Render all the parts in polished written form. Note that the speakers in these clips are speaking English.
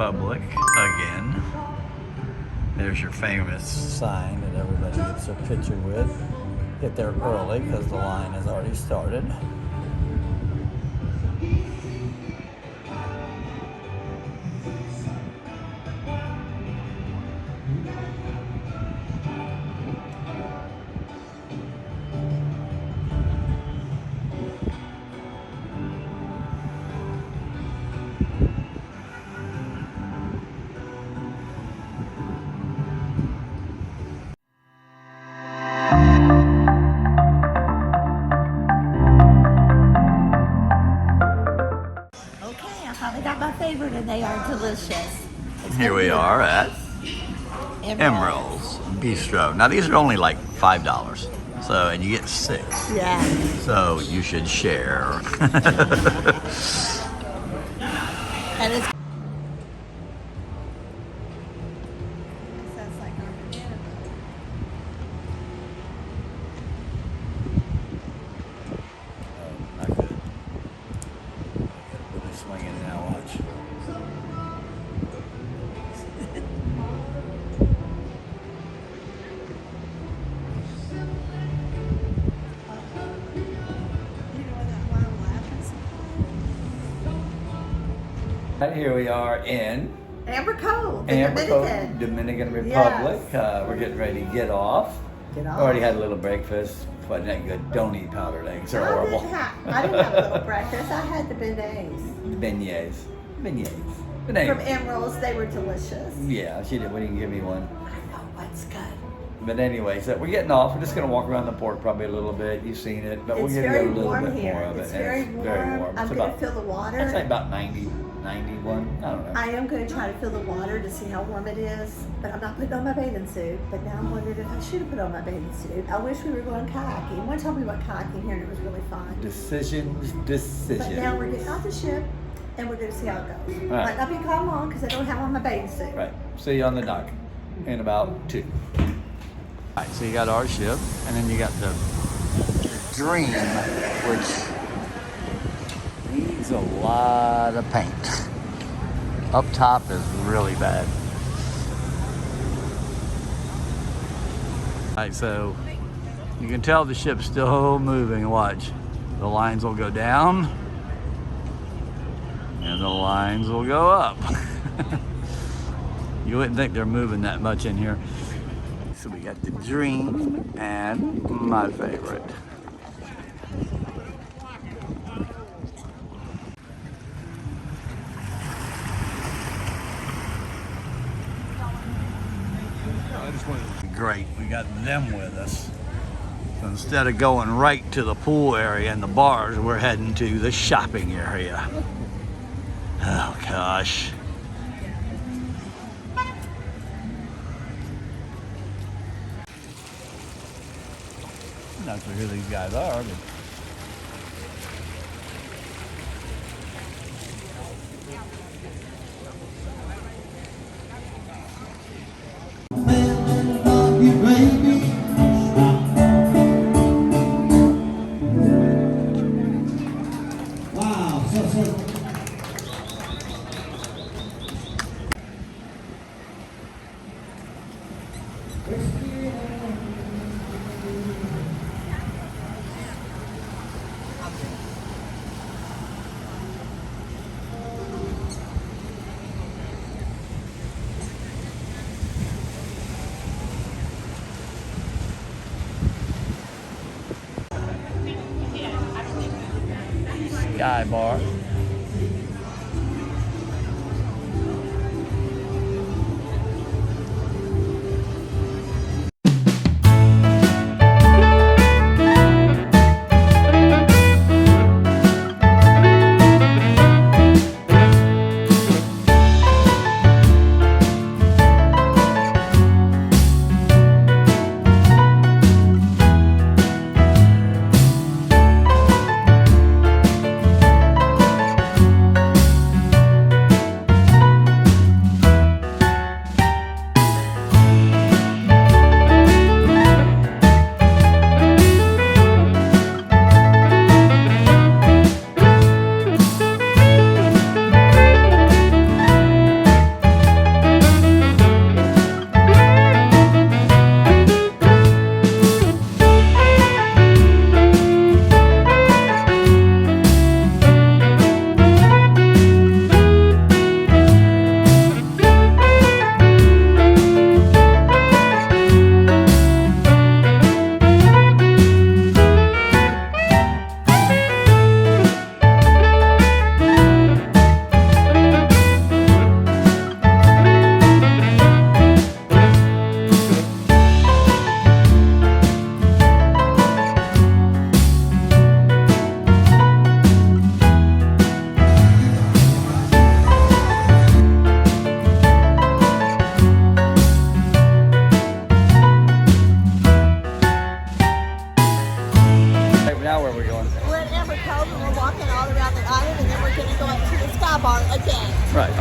Republic again. There's your famous sign that everybody gets their picture with. Get there early because the line has already started. Got my favorite, and they are delicious. Here we are at Emerald's Bistro. Now these are only like $5, so and you get 6. Yeah. So you should share. And it's Here we are in Amber Cove, Dominican Republic. Yes. We're getting ready to get off. Already had a little breakfast. Wasn't that good? Don't eat powdered eggs. They're horrible. I didn't have a little breakfast. I had the beignets. Beignets. From Emerald's, they were delicious. Yeah, she did. Wouldn't give me one. I know what's good. But anyway, so we're getting off. We're just going to walk around the port probably a little bit. You've seen it, but we're going to get a little bit more of it. It's very warm. I'm going to feel the water. It's like about 90, 91. I don't know. I am going to try to feel the water to see how warm it is, but I'm not putting on my bathing suit. But now I'm wondering if I should have put on my bathing suit. I wish we were going kayaking. One time we went kayaking here and it was really fun. Decisions. But now we're getting off the ship and we're going to see how it goes. Right. Might not be gone long because I don't have on my bathing suit. Right. See you on the dock in about 2. All right, so you got our ship, and then you got the Dream, which needs a lot of paint. Up top is really bad. All right, so you can tell the ship's still moving. Watch. The lines will go down, and the lines will go up. You wouldn't think they're moving that much in here. So we got the Dream and my favorite. Great, we got them with us. So instead of going right to the pool area and the bars, we're heading to the shopping area. Oh gosh. Not sure who these guys are, but Sky Bar.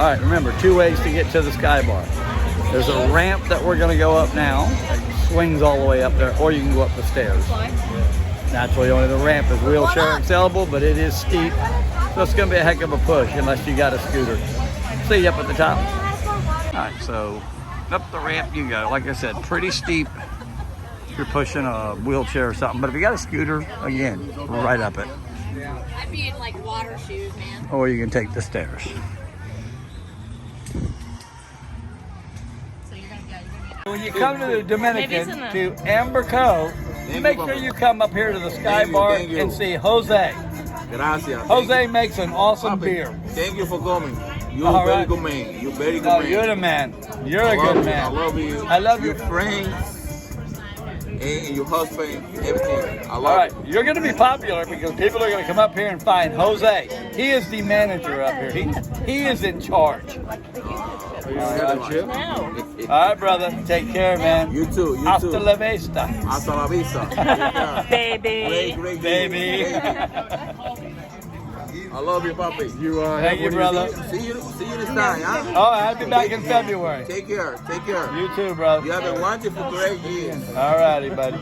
All right, remember, 2 ways to get to the Sky Bar. There's a ramp that we're gonna go up now. It swings all the way up there, or you can go up the stairs. Naturally, only the ramp is wheelchair accessible, but it is steep. So it's gonna be a heck of a push unless you got a scooter. See you up at the top. All right, so up the ramp you go. Like I said, pretty steep if you're pushing a wheelchair or something. But if you got a scooter, again, right up it. I'd be in like water shoes, man. Or you can take the stairs. So you're gonna get. When you come to the Dominican, to Amber Cove, make sure you come up here to the Sky Bar and see Jose. Gracias. Jose makes an awesome beer. Thank you for coming. You're All a very right. good man. You're very good No, man. you're the man. You're a good man. I love you. I love your you. friends and your husband, everything. I love All right, you. you're going to be popular because people are going to come up here and find Jose. He is the manager up here. He is in charge. All right, brother. Take care, man. You too. You Hasta too. la vista. Hasta la vista. Yeah. Baby. Great Baby. I love you, Papi. Thank you, brother. See you this time, huh? Oh, I'll be back in February. Take care. Take care. You too, brother. You have a wonderful, great year. All righty, buddy.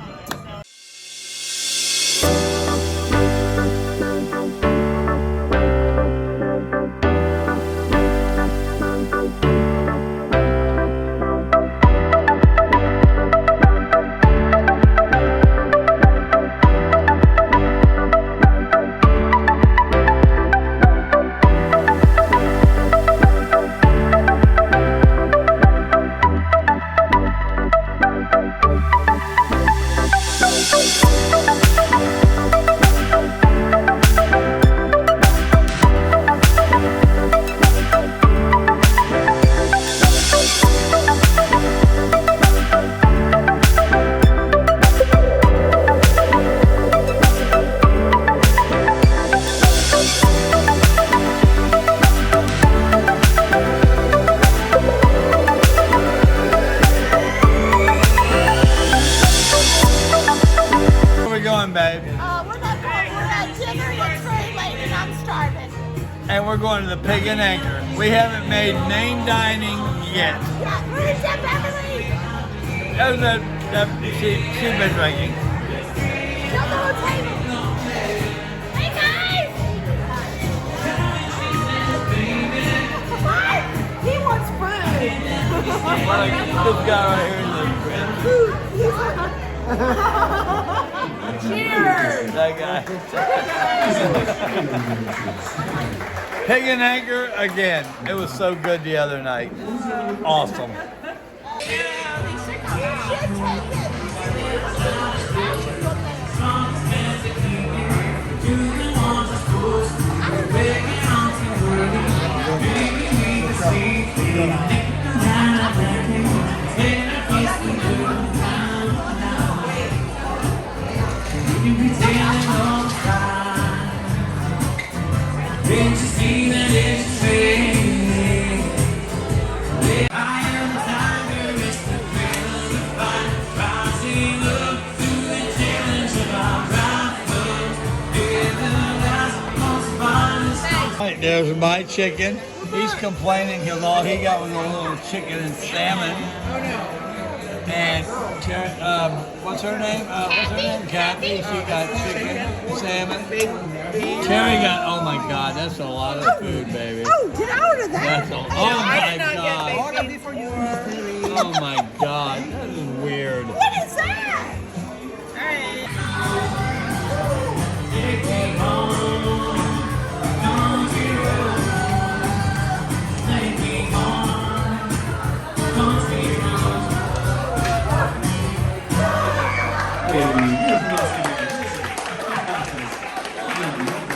Babe, We're not going. We're at dinner. It's very late and I'm starving. and we're going to the Pig and Anchor. We haven't made main dining yet. Yeah, where's that Beverly? She's been drinking. Show the whole table. Hey guys! What? He wants food. Like this guy right here Cheers! that guy. Pig and Anchor again. It was so good the other night. Awesome. You should take it. Right, there's my chicken. He's complaining because all he got was a little chicken and salmon. And what's her name? Kathy. She got chicken, salmon. Terry got. Oh my God, that's a lot of food, baby. Oh, did I order that? That's a, oh my God. Oh my God, that is weird. What is that?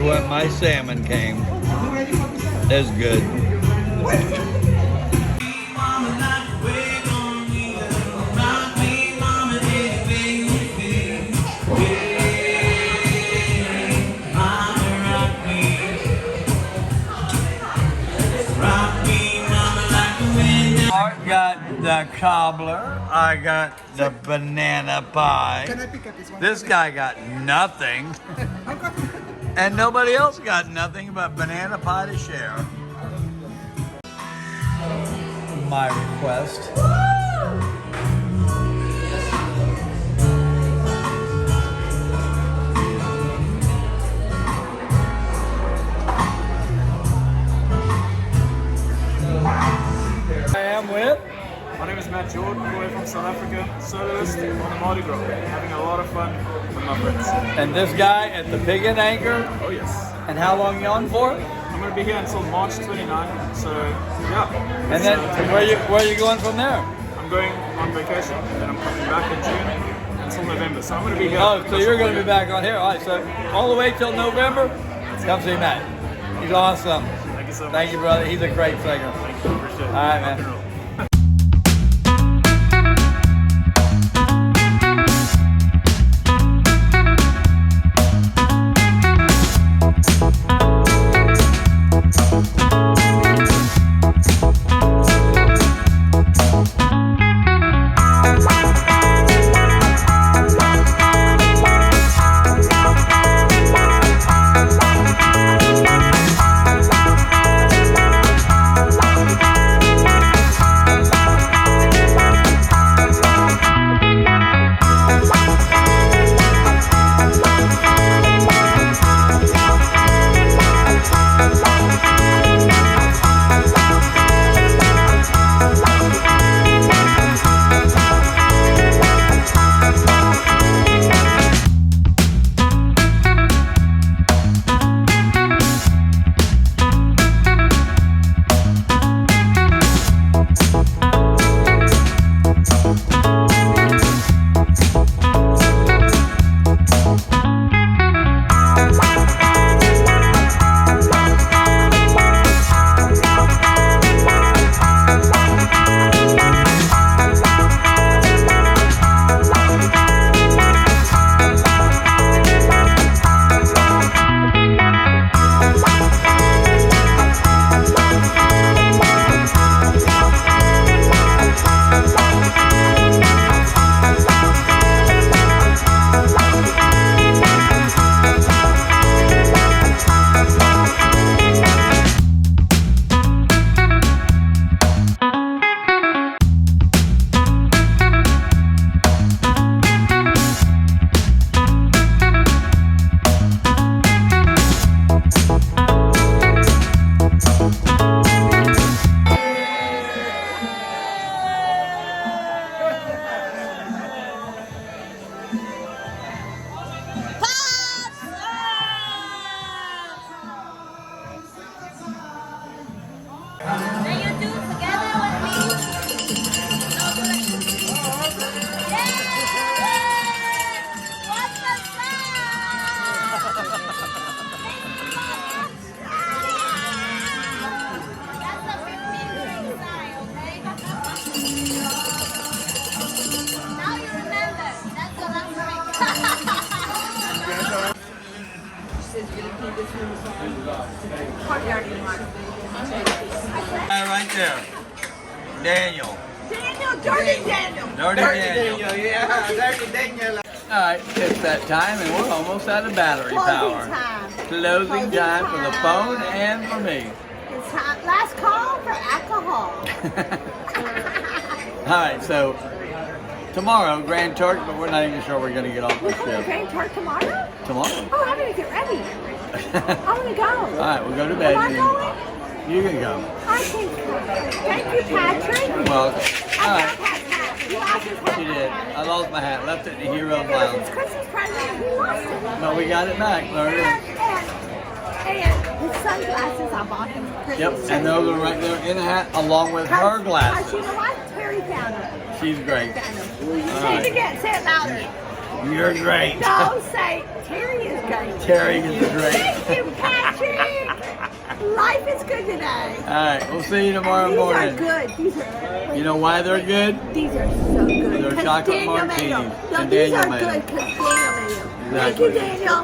When my salmon came, it's good. Mark got the cobbler. I got the banana pie. Can I pick up this one? This guy got nothing. And nobody else got nothing but banana pie to share. my request. I am with. My name is Matt Jordan, all the way from South Africa, soloist on the Mardi Gras, having a lot of fun with my friends. And this guy at the Pig and Anchor. Oh yes. And how long you on for? I'm going to be here until March 29, so yeah. And then where are you going from there? I'm going on vacation, and I'm coming back in June until November, so I'm going to be here. Oh, so you're going to be back on here. All right, so all the way till November, come see Matt. He's awesome. Thank you so much. Thank you, brother. He's a great singer. Thank you. Appreciate it. All right, Rock and man. roll. Can you do it together with me? Yeah! What's the sound? That's a 15-ring sign, okay? Now you remember. That's the last Right there. Daniel. Dirty Daniel. Dirty Daniel. Yeah, Dirty Daniel. All right, it's that time, and we're almost out of battery power. Closing time for the phone and for me. It's time. Last call for alcohol. All right, so tomorrow, Grand Turk, but we're not even sure we're going to get off the We're going to ship. Grand Turk tomorrow? Tomorrow. Oh, I'm going to get ready. I want to go. All right, we'll go to bed. Am I and going? You can go. I think so. Thank you, Patrick. Well, all I right. got Pat's hat. He lost his hat. She did. I lost my hat. Left it in the Heroes It was Lounge. his Christmas present. He lost it. But we got it back. There it is. And his sunglasses, I bought him. Yep, and those are right there in the hat along with her glasses. You know what? Terry found them. She's great. Found them. All Say it right. again. Say it louder. You're great. No, say Terry is great. Terry is great. Thank you, Patrick. Life is good today. All right, we'll see you tomorrow These morning. are good. These are. You know why they're good? These are so good. They're 'Cause chocolate Daniel made martinis. them. No, And these Daniel are made good them. because Daniel made them. Thank Exactly. you, Daniel.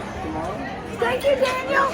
Thank you, Daniel.